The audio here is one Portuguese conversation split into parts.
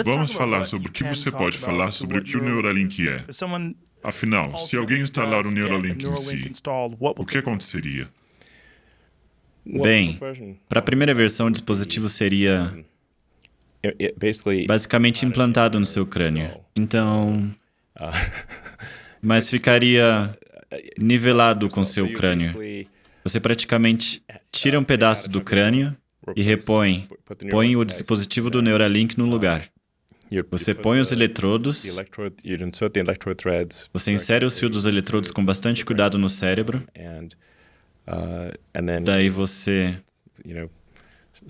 Vamos falar sobre o que você pode falar sobre o que o Neuralink é. Afinal, se alguém instalar o Neuralink em si, o que aconteceria? Bem, para a primeira versão, o dispositivo seria basicamente implantado no seu crânio. Então, mas ficaria nivelado com seu crânio. Você praticamente tira um pedaço do crânio e põe o dispositivo do Neuralink no lugar. Você põe os eletrodos, você insere os fios dos eletrodos com bastante cuidado no cérebro, daí você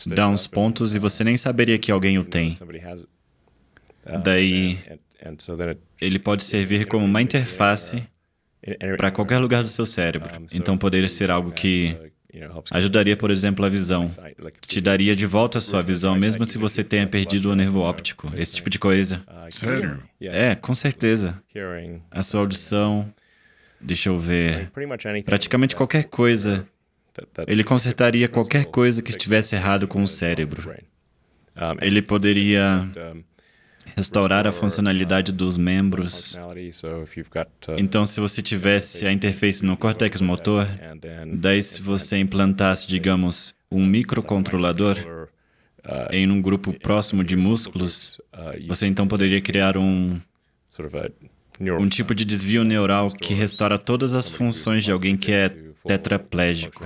dá uns pontos e você nem saberia que alguém o tem. Daí, ele pode servir como uma interface para qualquer lugar do seu cérebro. Então, poderia ser algo que ajudaria, por exemplo, a visão. Te daria de volta a sua visão, mesmo se você tenha perdido o nervo óptico. Esse tipo de coisa. Sério? É, com certeza. A sua audição, deixa eu ver, praticamente qualquer coisa. Ele consertaria qualquer coisa que estivesse errado com o cérebro. Ele poderia restaurar a funcionalidade dos membros. Então, se você tivesse a interface no córtex motor, daí se você implantasse, digamos, um microcontrolador em um grupo próximo de músculos, você então poderia criar um tipo de desvio neural que restaura todas as funções de alguém que é tetraplégico.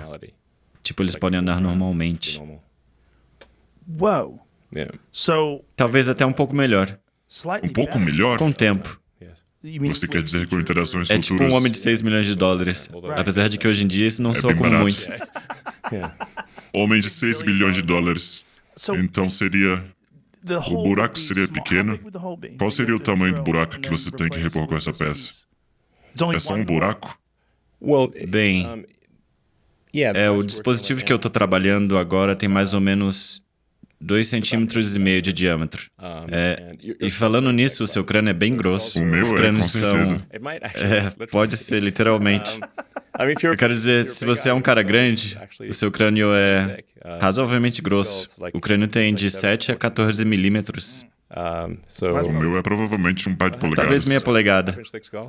Tipo, eles podem andar normalmente. Whoa. So, Talvez até um pouco melhor, Um pouco melhor? com o tempo. Você quer dizer com interações É futuras? tipo um homem de 6 milhões de dólares. Apesar de que hoje em dia isso não soa bem como barato. muito. Homem de 6 bilhões de dólares. Então seria... o buraco seria pequeno? Qual seria o tamanho do buraco que você tem que repor com essa peça? É só um buraco? Bem, o dispositivo que eu estou trabalhando agora tem mais ou menos 2,5 centímetros de diâmetro. E falando nisso, o seu crânio é bem grosso. O meu Os é, crânios com certeza. pode ser, literalmente. Eu quero dizer, se você é um cara grande, o seu crânio é razoavelmente grosso. O crânio tem de 7 a 14 milímetros. O meu é provavelmente um par de polegadas. Talvez meia polegada.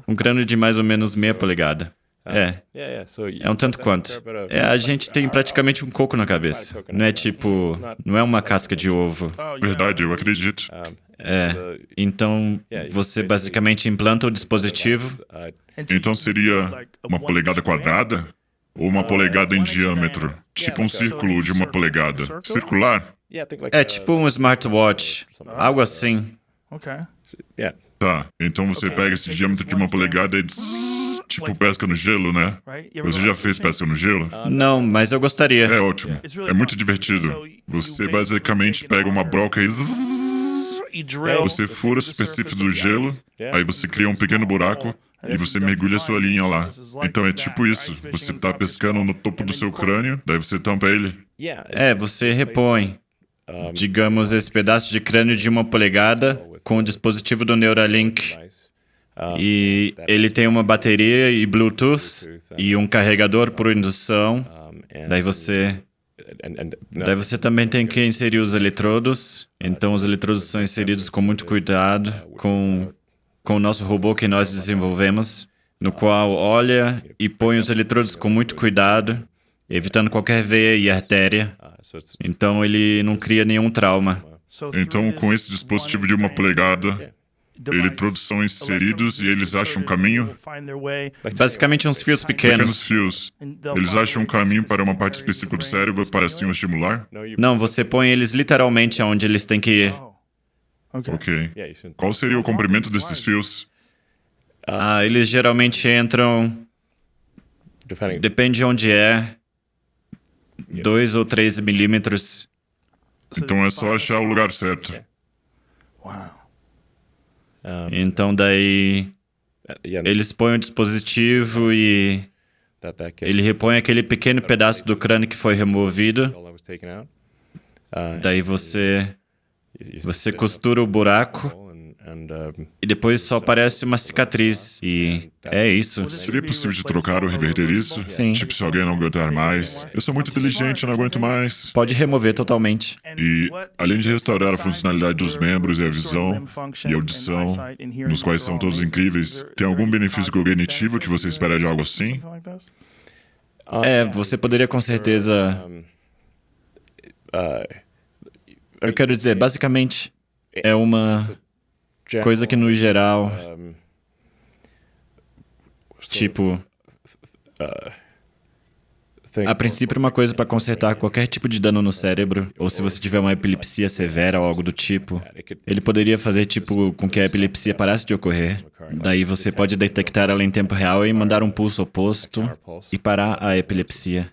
Um crânio de mais ou menos meia polegada. É um tanto quanto. A gente tem praticamente um coco na cabeça. Não é tipo... Não é uma casca de ovo. Verdade, eu acredito. Então, você basicamente implanta o dispositivo. Então seria uma polegada quadrada? Ou uma polegada em diâmetro? Tipo um círculo de uma polegada. Circular? É tipo um smartwatch. Algo assim. Okay. Tá, então você pega esse diâmetro de uma polegada e... Tipo pesca no gelo, né? Você já fez pesca no gelo? Não, mas eu gostaria. É ótimo. É muito divertido. Você basicamente pega uma broca e... Você fura a superfície do gelo, aí você cria um pequeno buraco e você mergulha sua linha lá. Então é tipo isso. Você tá pescando no topo do seu crânio, daí você tampa ele. Você repõe, digamos, esse pedaço de crânio de 1 polegada com o dispositivo do Neuralink. E ele tem uma bateria e Bluetooth e um carregador por indução. Daí você também tem que inserir os eletrodos. Então os eletrodos são inseridos com muito cuidado com o nosso robô que nós desenvolvemos, no qual olha e põe os eletrodos com muito cuidado, evitando qualquer veia e artéria. Então ele não cria nenhum trauma. Então com esse dispositivo de 1 polegada... eletrodos são inseridos e eles acham um caminho? Basicamente uns fios Pequenos pequenos. fios. Eles acham um caminho para uma parte específica do cérebro para assim o estimular? Não, você põe eles literalmente aonde eles têm que ir. Ok. Qual seria o comprimento desses fios? Eles geralmente entram, depende de onde é, 2 ou 3 milímetros. Então é só achar o lugar certo. Então daí eles põem o dispositivo e ele repõe aquele pequeno pedaço do crânio que foi removido. Daí você costura o buraco E depois só aparece uma cicatriz. E é isso. Seria possível de trocar ou reverter isso? Sim. Tipo, se alguém não aguentar mais. Eu sou muito inteligente, eu não aguento mais. Pode remover totalmente. E, além de restaurar a funcionalidade dos membros e a visão e a audição, nos quais são todos incríveis, tem algum benefício cognitivo que você espera de algo assim? Você poderia com certeza... Eu quero dizer, basicamente, é uma coisa que no geral... Tipo... A princípio, uma coisa para consertar qualquer tipo de dano no cérebro, ou se você tiver uma epilepsia severa ou algo do tipo, ele poderia fazer tipo com que a epilepsia parasse de ocorrer. Daí você pode detectar ela em tempo real e mandar um pulso oposto e parar a epilepsia.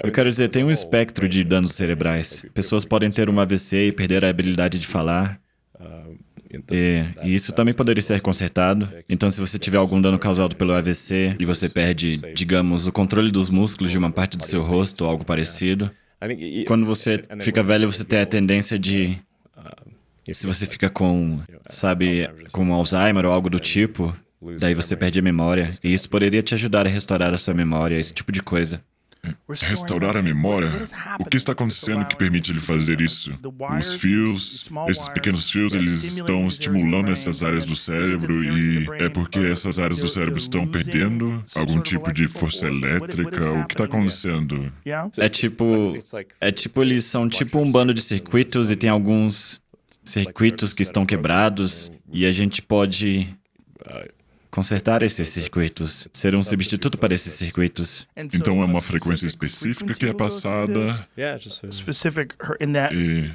Eu quero dizer, tem um espectro de danos cerebrais. Pessoas podem ter um AVC e perder a habilidade de falar. E isso também poderia ser consertado. Então, se você tiver algum dano causado pelo AVC e você perde, digamos, o controle dos músculos de uma parte do seu rosto ou algo parecido, quando você fica velho, você tem a tendência de... Se você fica com, sabe, com Alzheimer ou algo do tipo, daí você perde a memória. E isso poderia te ajudar a restaurar a sua memória, esse tipo de coisa. Restaurar a memória? O que está acontecendo que permite ele fazer isso? Os fios, esses pequenos fios, eles estão estimulando essas áreas do cérebro e é porque essas áreas do cérebro estão perdendo algum tipo de força elétrica? O que está acontecendo? É tipo, eles são tipo um bando de circuitos e tem alguns circuitos que estão quebrados e a gente pode consertar esses circuitos, ser um substituto para esses circuitos. Então é uma frequência específica que é passada e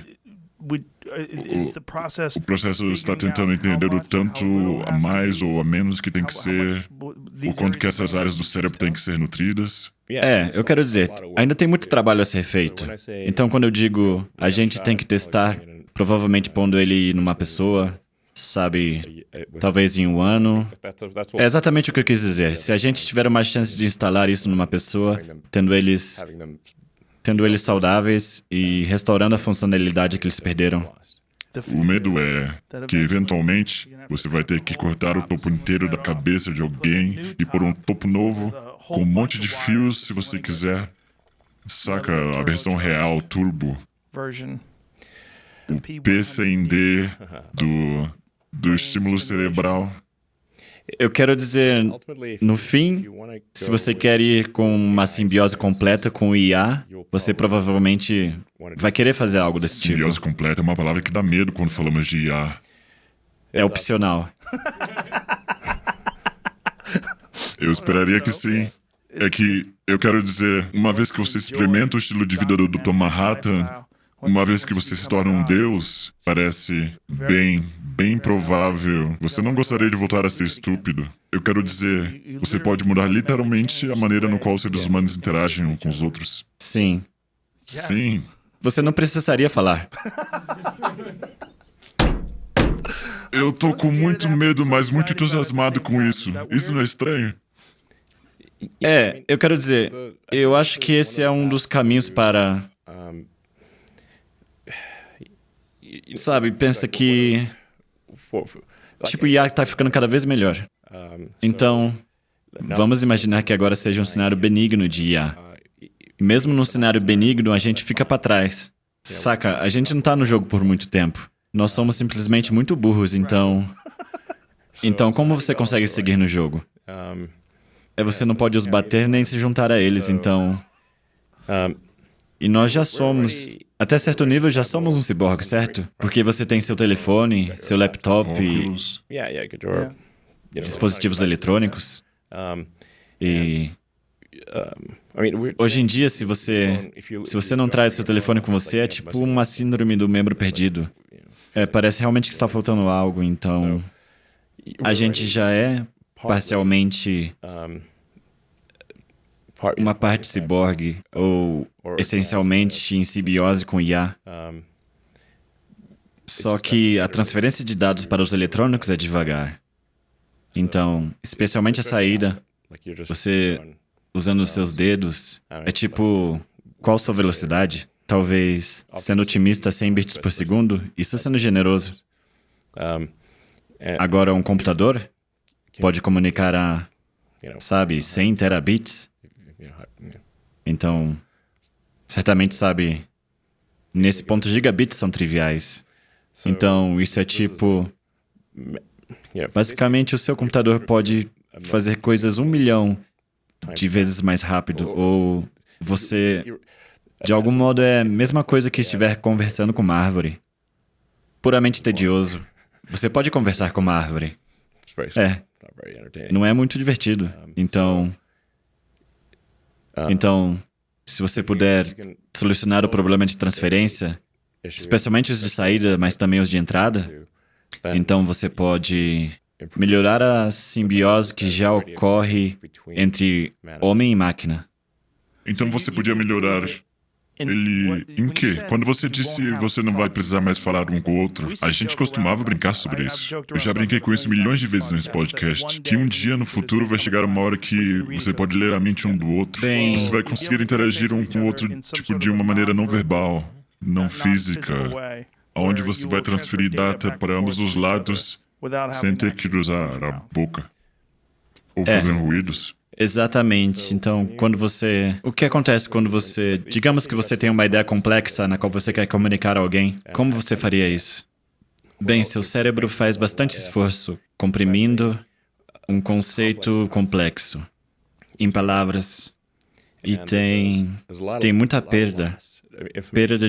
o processo está tentando entender o tanto a mais ou a menos que tem que ser, o quanto que essas áreas do cérebro têm que ser nutridas. Eu quero dizer, ainda tem muito trabalho a ser feito. Então, quando eu digo a gente tem que testar, provavelmente pondo ele numa pessoa, sabe, talvez em um ano. É exatamente o que eu quis dizer. Se a gente tiver uma chance de instalar isso numa pessoa, tendo eles saudáveis e restaurando a funcionalidade que eles perderam. O medo é que, eventualmente, você vai ter que cortar o topo inteiro da cabeça de alguém e pôr um topo novo com um monte de fios, se você quiser. Saca a versão real, turbo. O P sem D do estímulo cerebral. Eu quero dizer, no fim, se você quer ir com uma simbiose completa com o IA, você provavelmente vai querer fazer algo desse tipo. Simbiose completa é uma palavra que dá medo quando falamos de IA. É opcional. Eu esperaria que sim. É que, eu quero dizer, uma vez que você experimenta o estilo de vida do Dr. Manhattan, uma vez que você se torna um deus, parece bem provável. Você não gostaria de voltar a ser estúpido. Eu quero dizer, você pode mudar literalmente a maneira no qual os seres humanos interagem uns com os outros. Sim. Sim. Você não precisaria falar. Eu tô com muito medo, mas muito entusiasmado com isso. Isso não é estranho? Eu quero dizer, eu acho que esse é um dos caminhos para... Sabe, pensa que... Tipo, o IA está ficando cada vez melhor. Então, vamos imaginar que agora seja um cenário benigno de IA. E mesmo num cenário benigno, a gente fica para trás. Saca, a gente não está no jogo por muito tempo. Nós somos simplesmente muito burros, então... Então, como você consegue seguir no jogo? Você não pode os bater nem se juntar a eles, então... E nós já somos... Até certo nível, já somos um ciborgue, certo? Porque você tem seu telefone, seu laptop, dispositivos eletrônicos. E... Hoje em dia, se você não traz seu telefone com você, é tipo uma síndrome do membro perdido. Parece realmente que está faltando algo, então... A gente já é parcialmente uma parte ciborgue, ou essencialmente em simbiose com IA. Só que a transferência de dados para os eletrônicos é devagar. Então, especialmente a saída, você usando os seus dedos, é tipo, qual a sua velocidade? talvez sendo otimista 100 bits por segundo, isso é sendo generoso. Agora, um computador pode comunicar a, 100 terabits. Então, certamente, nesse ponto, gigabits são triviais. Então, isso é tipo... Basicamente, o seu computador pode fazer coisas 1 milhão de vezes mais rápido. Ou você, de algum modo, é a mesma coisa que estiver conversando com uma árvore. Puramente tedioso. Você pode conversar com uma árvore. Não é muito divertido. Então, se você puder solucionar o problema de transferência, especialmente os de saída, mas também os de entrada, então você pode melhorar a simbiose que já ocorre entre homem e máquina. Então você podia melhorar ele em quê? Quando você disse você não vai precisar mais falar um com o outro, a gente costumava brincar sobre isso. Eu já brinquei com isso milhões de vezes nesse podcast, que um dia no futuro vai chegar uma hora que você pode ler a mente um do outro. Você vai conseguir interagir um com o outro, tipo, de uma maneira não verbal, não física, onde você vai transferir data para ambos os lados sem ter que usar a boca ou fazer ruídos. Exatamente. Então, o que acontece quando você... Digamos que você tem uma ideia complexa na qual você quer comunicar a alguém. Como você faria isso? Bem, seu cérebro faz bastante esforço comprimindo um conceito complexo em palavras. E tem muita perda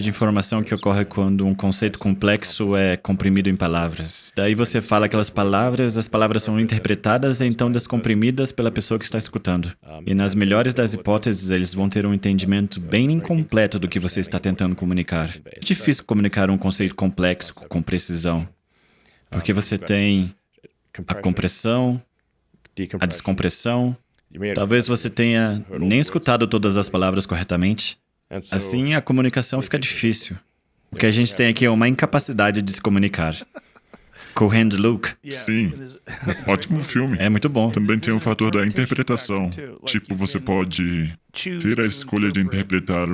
de informação que ocorre quando um conceito complexo é comprimido em palavras. Daí você fala aquelas palavras, as palavras são interpretadas e então descomprimidas pela pessoa que está escutando. E nas melhores das hipóteses, eles vão ter um entendimento bem incompleto do que você está tentando comunicar. É difícil comunicar um conceito complexo com precisão, porque você tem a compressão, a descompressão. Talvez você tenha nem escutado todas as palavras corretamente. Assim, a comunicação fica difícil. O que a gente tem aqui é uma incapacidade de se comunicar. Cohen Luke. Sim, ótimo filme. É muito bom. Também tem o fator da interpretação. Tipo, você pode ter a escolha de interpretar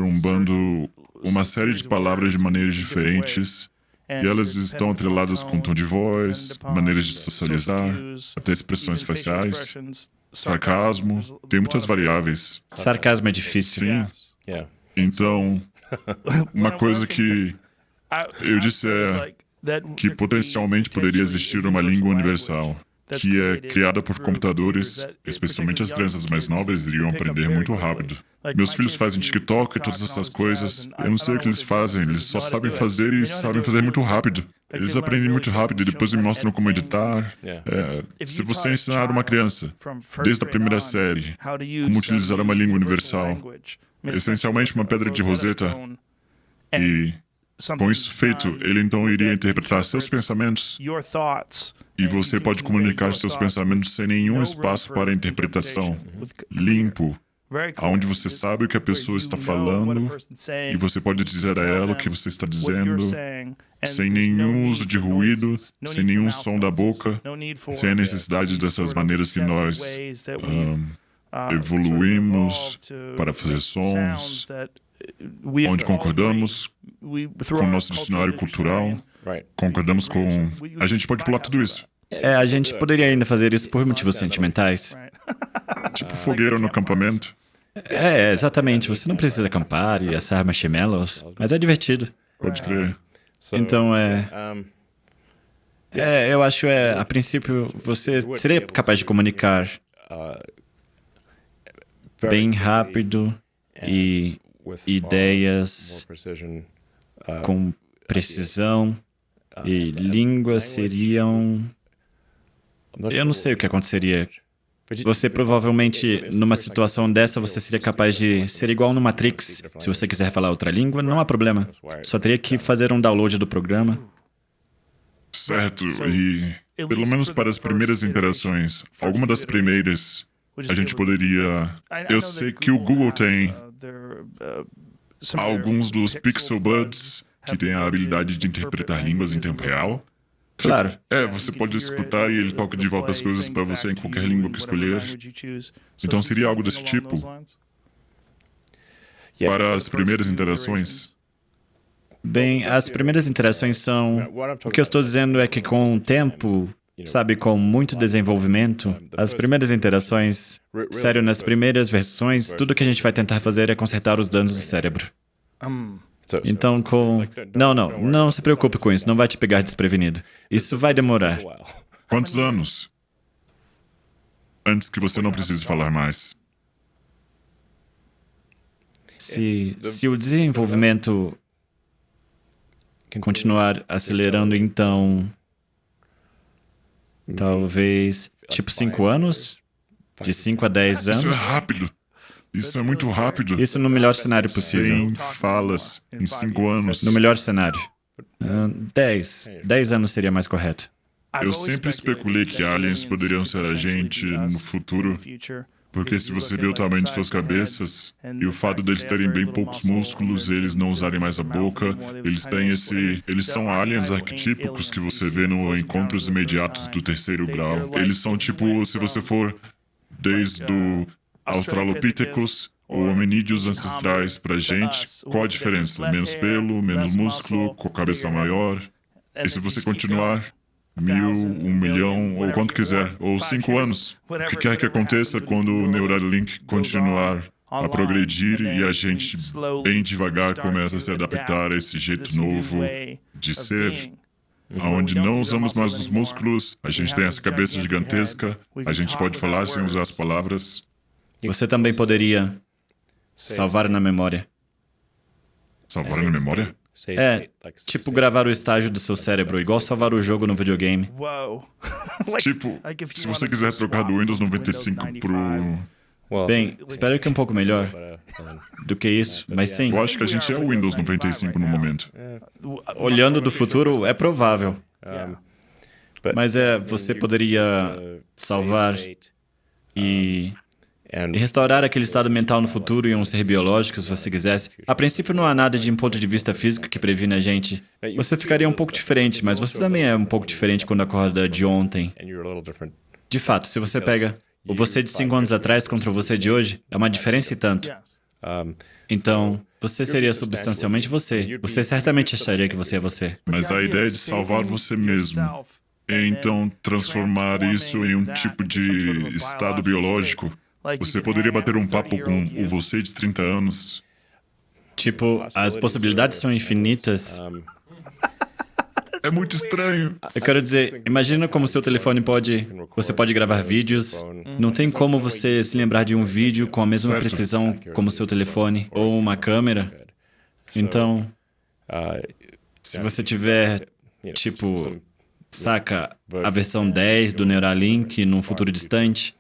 uma série de palavras de maneiras diferentes, e elas estão atreladas com tom de voz, maneiras de socializar, até expressões faciais, sarcasmo, tem muitas variáveis. Sarcasmo é difícil. Sim. Então, uma coisa que eu disse é que potencialmente poderia existir uma língua universal, que é criada por computadores, especialmente as crianças mais novas iriam aprender muito rápido. Meus filhos fazem TikTok e todas essas coisas. Eu não sei o que eles fazem, eles só sabem fazer e sabem fazer muito rápido. Eles aprendem muito rápido e depois me mostram como editar. Se você ensinar uma criança, desde a primeira série, como utilizar uma língua universal, essencialmente uma pedra de Rosetta, e com isso feito, ele então iria interpretar seus pensamentos, e você pode comunicar seus pensamentos sem nenhum espaço para interpretação, limpo, onde você sabe o que a pessoa está falando, e você pode dizer a ela o que você está dizendo, sem nenhum uso de ruído, sem nenhum som da boca, sem a necessidade dessas maneiras que nós evoluímos para fazer sons, onde concordamos com o nosso dicionário cultural, concordamos com... A gente pode pular tudo isso. A gente poderia ainda fazer isso por motivos sentimentais. Tipo fogueira no acampamento. Exatamente. Você não precisa acampar e assar marshmallows, mas é divertido. Pode crer. Então, eu acho, a princípio, você seria capaz de comunicar bem rápido e ideias com precisão, e línguas seriam... Eu não sei o que aconteceria. Você provavelmente, numa situação dessa, você seria capaz de ser igual no Matrix. Se você quiser falar outra língua, não há problema. Só teria que fazer um download do programa. Certo, e pelo menos para as primeiras interações, alguma das primeiras, a gente poderia... Eu sei que o Google tem alguns dos Pixel Buds que têm a habilidade de interpretar línguas em tempo real. Claro. Você pode escutar e ele toca de volta as coisas para você em qualquer língua que escolher. Então seria algo desse tipo. Para as primeiras interações, Bem, as primeiras interações são... O que eu estou dizendo é que com o tempo, sabe, com muito desenvolvimento, as primeiras interações, sério, nas primeiras versões, tudo que a gente vai tentar fazer é consertar os danos do cérebro. Então, Não se preocupe com isso, não vai te pegar desprevenido. Isso vai demorar. Quantos anos? Antes que você não precise falar mais. Se o desenvolvimento continuar acelerando, então... Talvez, tipo 5 anos? De 5 a 10 anos? Isso é rápido. Isso é muito rápido. Isso no melhor cenário possível. Sem falas, em 5 anos. No melhor cenário. 10 anos seria mais correto. Eu sempre especulei que aliens poderiam ser a gente no futuro, porque se você vê o tamanho de suas cabeças e o fato deles terem bem poucos músculos, eles não usarem mais a boca, eles são aliens arquetípicos que você vê no Encontros Imediatos do Terceiro Grau. Eles são tipo, se você for desde o Australopithecus ou hominídeos ancestrais pra gente, qual a diferença? Menos pelo, menos músculo, com a cabeça maior. E se você continuar 1000, 1 milhão, ou quanto quiser, ou 5 anos. O que quer que aconteça quando o Neuralink continuar a progredir e a gente, bem devagar, começa a se adaptar a esse jeito novo de ser, onde não usamos mais os músculos, a gente tem essa cabeça gigantesca, a gente pode falar sem usar as palavras. Você também poderia salvar na memória. Salvar na memória? Tipo gravar o estágio do seu cérebro, igual salvar o jogo no videogame. Tipo, se você quiser trocar do Windows 95 pro... Bem, espero que um pouco melhor do que isso, mas sim. Eu acho que a gente é o Windows 95 no momento. Olhando do futuro, é provável. Mas você poderia salvar e restaurar aquele estado mental no futuro e um ser biológico, se você quisesse. A princípio, não há nada de um ponto de vista físico que previne a gente. Você ficaria um pouco diferente, mas você também é um pouco diferente quando acorda de ontem. De fato, se você pega o você de 5 anos atrás contra o você de hoje, é uma diferença e tanto. Então, você seria substancialmente você. Você certamente acharia que você é você. Mas a ideia de salvar você mesmo é então transformar isso em um tipo de estado biológico. Você poderia bater um papo com o você de 30 anos. Tipo, as possibilidades são infinitas. É muito estranho. Eu quero dizer, imagina como seu telefone você pode gravar vídeos. Não tem como você se lembrar de um vídeo com a mesma precisão como seu telefone ou uma câmera. Então, se você tiver, tipo, saca, a versão 10 do Neuralink num futuro distante,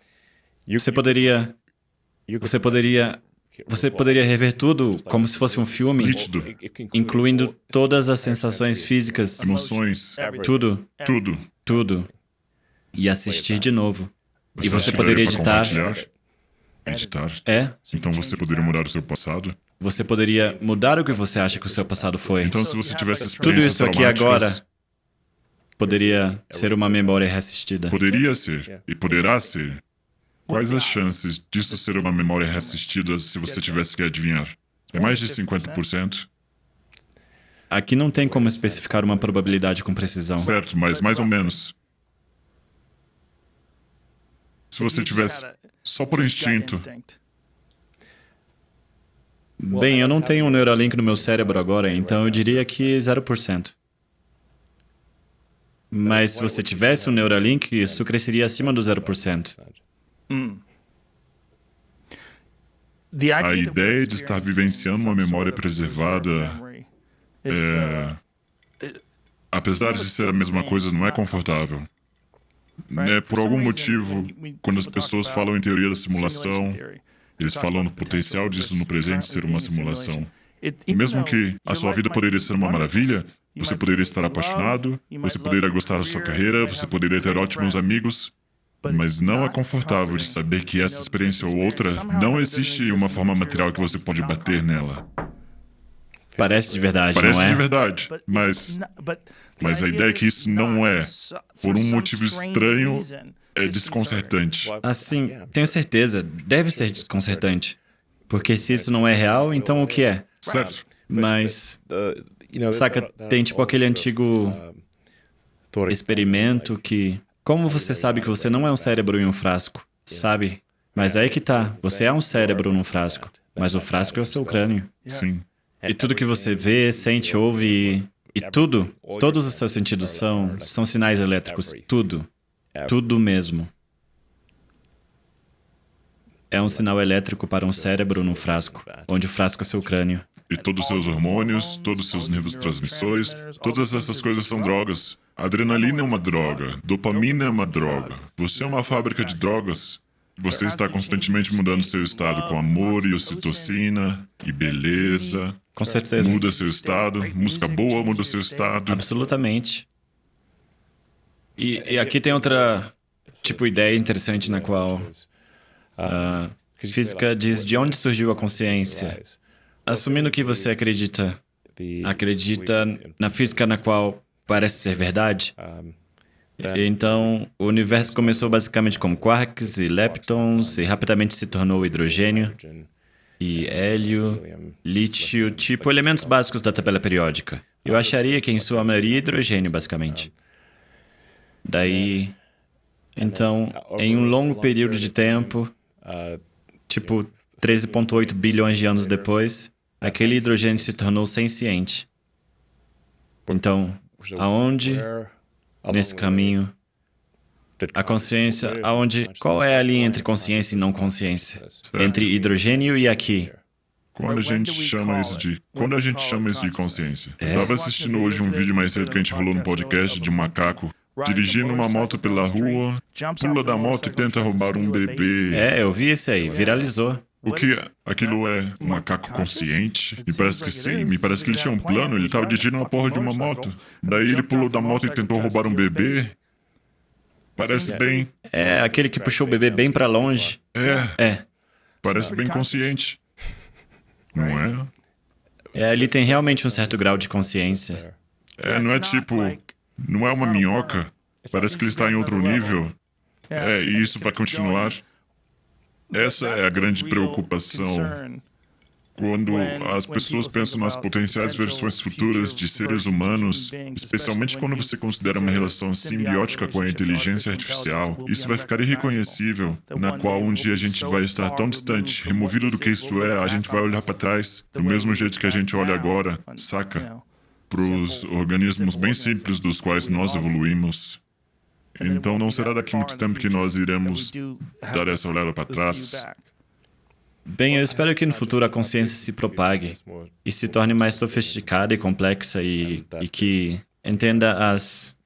você poderia rever tudo como se fosse um filme, Nítido. incluindo todas as sensações físicas, Emoções. tudo, e assistir de novo. E você acha que poderia daria pra editar. Editar? Então você poderia mudar o seu passado? Você poderia mudar o que você acha que o seu passado foi. Então se você tivesse Tudo experiências isso aqui traumáticas, agora poderia ser uma memória reassistida. poderia ser e poderá ser. Quais as chances disso ser uma memória reassistida se você tivesse que adivinhar? É mais de 50%? Aqui não tem como especificar uma probabilidade com precisão. Certo, mas mais ou menos. Se você tivesse só por instinto, Bem, eu não tenho um Neuralink no meu cérebro agora, então eu diria que 0%. Mas se você tivesse um Neuralink, isso cresceria acima do 0%. a ideia de estar vivenciando uma memória preservada apesar de ser a mesma coisa, não é confortável. Por algum motivo, quando as pessoas falam em teoria da simulação, eles falam no potencial disso no presente ser uma simulação. Mesmo que a sua vida poderia ser uma maravilha, você poderia estar apaixonado, você poderia gostar da sua carreira, você poderia ter ótimos amigos, mas não é confortável de saber que essa experiência ou outra não existe uma forma material que você pode bater nela. Parece de verdade, Parece não é? de verdade, mas a ideia é que isso não é, por um motivo estranho, é desconcertante. Assim, tenho certeza, deve ser desconcertante. Porque se isso não é real, então o que é? Certo. Mas Saca, tem tipo aquele antigo experimento que... Como você sabe que você não é um cérebro em um frasco? Sabe? Mas aí que tá, você é um cérebro num frasco, mas o frasco é o seu crânio. Sim. E tudo que você vê, sente, ouve e tudo, todos os seus sentidos são sinais elétricos, tudo. Tudo mesmo. É um sinal elétrico para um cérebro num frasco, onde o frasco é seu crânio. E todos os seus hormônios, todos os seus neurotransmissores, todas essas coisas são drogas. Adrenalina é uma droga, dopamina é uma droga. Você é uma fábrica de drogas. Você está constantemente mudando seu estado com amor e ocitocina e beleza. Com certeza. Muda seu estado. Música boa muda seu estado. Absolutamente. E aqui tem outra, tipo, ideia interessante na qual a física diz de onde surgiu a consciência. Assumindo que você acredita na física na qual parece ser verdade, então o universo começou basicamente como quarks e leptons e rapidamente se tornou hidrogênio e hélio, lítio, tipo elementos básicos da tabela periódica. Eu acharia que em sua maioria é hidrogênio, basicamente. Daí, então, em um longo período de tempo, tipo 13,8 bilhões de anos depois, aquele hidrogênio se tornou senciente. Então, aonde, nesse caminho, a consciência, qual é a linha entre consciência e não consciência? Certo. Entre hidrogênio e aqui? Quando a gente chama isso de consciência. Eu estava assistindo hoje um vídeo mais cedo que a gente rolou no podcast de um macaco dirigindo uma moto pela rua, pula da moto e tenta roubar um bebê. Eu vi esse aí, viralizou. O que aquilo é? Um macaco consciente? Me parece que sim, me parece que ele tinha um plano, ele estava dirigindo uma porra de uma moto. Daí ele pulou da moto e tentou roubar um bebê. Parece bem... Aquele que puxou o bebê bem pra longe. Parece bem consciente. Não é? Ele tem realmente um certo grau de consciência. Não é tipo... Não é uma minhoca. Parece que ele está em outro nível. E isso vai continuar. Essa é a grande preocupação. Quando as pessoas pensam nas potenciais versões futuras de seres humanos, especialmente quando você considera uma relação simbiótica com a inteligência artificial, isso vai ficar irreconhecível, na qual um dia a gente vai estar tão distante, removido do que isso é, a gente vai olhar para trás, do mesmo jeito que a gente olha agora, saca? Para os organismos bem simples dos quais nós evoluímos. Então não será daqui muito tempo que nós iremos dar essa olhada para trás. Bem, eu espero que no futuro a consciência se propague e se torne mais sofisticada e complexa e que entenda as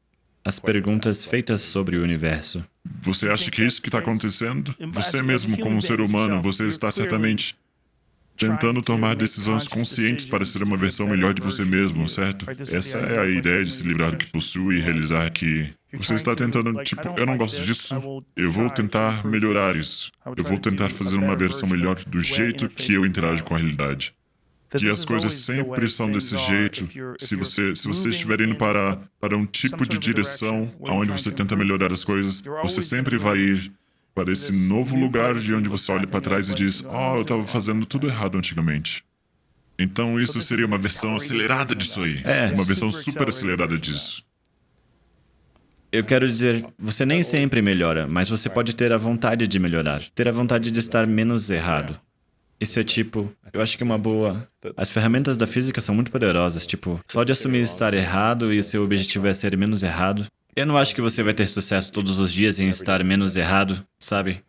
perguntas feitas sobre o universo. Você acha que é isso que está acontecendo? Você mesmo, como um ser humano, você está certamente tentando tomar decisões conscientes para ser uma versão melhor de você mesmo, certo? Essa é a ideia de se livrar do que possui e realizar que você está tentando, tipo, eu não gosto disso, eu vou tentar melhorar isso. Eu vou tentar fazer uma versão melhor do jeito que eu interajo com a realidade. Que as coisas sempre são desse jeito. Se você estiver indo para um tipo de direção onde você tenta melhorar as coisas, você sempre vai ir para esse novo lugar de onde você olha para trás e diz, eu estava fazendo tudo errado antigamente. Então isso seria uma versão acelerada disso aí. Uma versão super acelerada disso. Eu quero dizer, você nem sempre melhora, mas você pode ter a vontade de melhorar. Ter a vontade de estar menos errado. Isso é tipo, eu acho que é uma boa... As ferramentas da física são muito poderosas, tipo, só de assumir estar errado e o seu objetivo é ser menos errado. Eu não acho que você vai ter sucesso todos os dias em estar menos errado, sabe?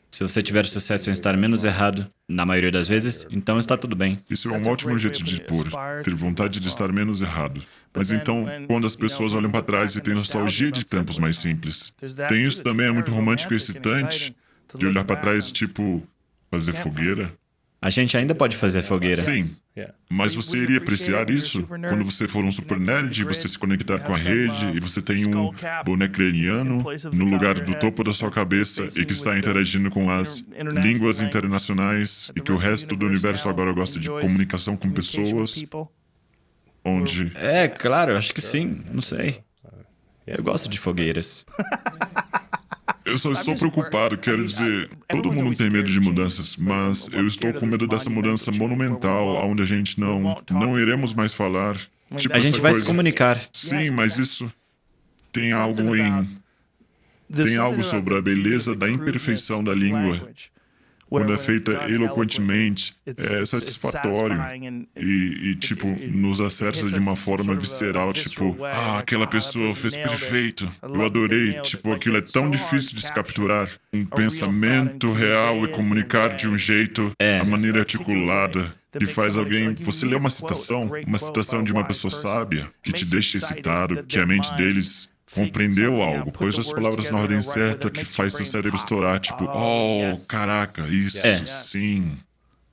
Se você tiver sucesso em estar menos errado, na maioria das vezes, então está tudo bem. Isso é um ótimo jeito de pôr, ter vontade de estar menos errado. Mas então, quando as pessoas olham para trás e têm nostalgia de tempos mais simples, tem isso também, é muito romântico e excitante, de olhar para trás e, tipo, fazer fogueira. A gente ainda pode fazer fogueira. Sim, mas você iria apreciar isso quando você for um super nerd e você se conectar com a rede e você tem um boneco craniano no lugar do topo da sua cabeça e que está interagindo com as línguas internacionais e que o resto do universo agora gosta de comunicação com pessoas, onde... Claro, acho que sim, não sei. Eu gosto de fogueiras. Eu só estou preocupado, quero dizer, todo mundo tem medo de mudanças, mas eu estou com medo dessa mudança monumental, onde a gente não iremos mais falar Tipo, A gente essa vai se coisa. comunicar. Sim, mas isso tem algo sobre a beleza da imperfeição da língua. Quando é feita eloquentemente, é satisfatório e, tipo, nos acerta de uma forma visceral, tipo, aquela pessoa fez perfeito, eu adorei, tipo, aquilo é tão difícil de se capturar. Um pensamento real e comunicar de um jeito, a maneira articulada, que faz alguém... Você lê uma citação de uma pessoa sábia, que te deixa excitado, que a mente deles... compreendeu algo, pôs as palavras na ordem certa que faz seu cérebro estourar, tipo, caraca, isso, sim.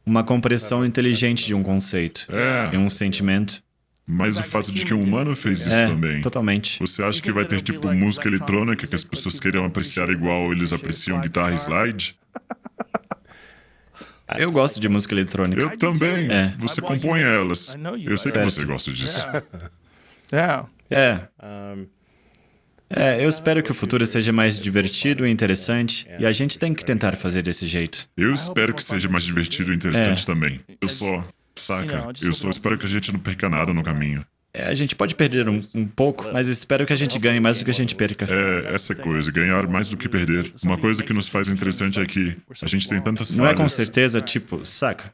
Uma compreensão inteligente de um conceito e um sentimento. Mas o fato de que um humano fez isso também. Totalmente. Você acha que vai ter, tipo, música eletrônica que as pessoas queiram apreciar igual eles apreciam guitarra e slide? Eu gosto de música eletrônica. Eu também. Você compõe elas. Eu sei que você gosta disso. Eu espero que o futuro seja mais divertido e interessante, e a gente tem que tentar fazer desse jeito. Eu espero que seja mais divertido e interessante também. Eu só espero que a gente não perca nada no caminho. A gente pode perder um pouco, mas espero que a gente ganhe mais do que a gente perca. Essa coisa, ganhar mais do que perder. Uma coisa que nos faz interessante é que a gente tem tantas falhas. Não é com certeza, tipo, saca?